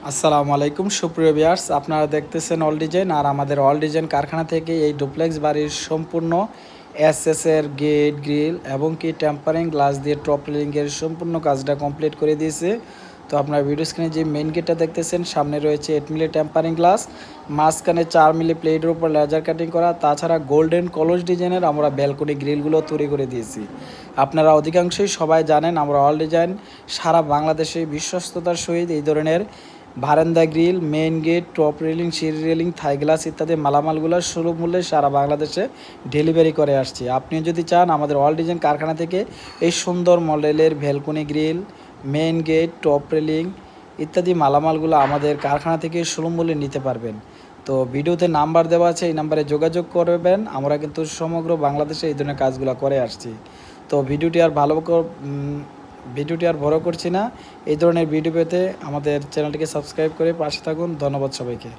আসসালামু আলাইকুম সুপ্রিয় ভিউয়ার্স, আপনারা দেখতেছেন অল ডিজাইন। আর আমাদের অল ডিজাইন কারখানা থেকে এই ডুপ্লেক্স বাড়ির সম্পূর্ণ এর গেট গ্রিল এবং কি টেম্পারিং গ্লাস দিয়ে টপ রেলিংয়ের সম্পূর্ণ কাজটা কমপ্লিট করে দিয়েছে। তো আপনার ভিডিও স্ক্রিনে যে মেইন গেটটা দেখতেছেন, সামনে রয়েছে 8 মিলি টেম্পারিং গ্লাস, মাঝখানে 4 মিলি প্লেটের উপর লেজার কাটিং করা, তাছাড়া গোল্ডেন কলস ডিজাইনের আমরা ব্যালকনি গ্রিলগুলো তৈরি করে দিয়েছি। আপনারা অধিকাংশই সবাই জানেন আমরা অল ডিজাইন সারা বাংলাদেশে বিশ্বস্ততার সহিত এই ধরনের বারান্দা grill, main gate, top railing, সিঁড়ি রেলিং, থাই গ্লাস ইত্যাদি মালামালগুলো সুলভ মূল্যে সারা বাংলাদেশে ডেলিভারি করে আসছি। আপনি যদি চান আমাদের অল ডিজাইন কারখানা থেকে এই সুন্দর মডেলের balcony grill, main gate, top railing ইত্যাদি মালামালগুলো আমাদের কারখানা থেকে সুলভ মূল্যে নিতে পারবেন। তো ভিডিওতে নাম্বার দেওয়া আছে, এই নাম্বারে যোগাযোগ করবেন। আমরা কিন্তু সমগ্র বাংলাদেশে এই ধরনের কাজগুলো করে আসছি। তো ভিডিওটি আর বড় করছি না। এই ধরনের ভিডিও পেতে আমাদের চ্যানেলটিকে সাবস্ক্রাইব করে পাশে থাকুন। ধন্যবাদ সবাইকে।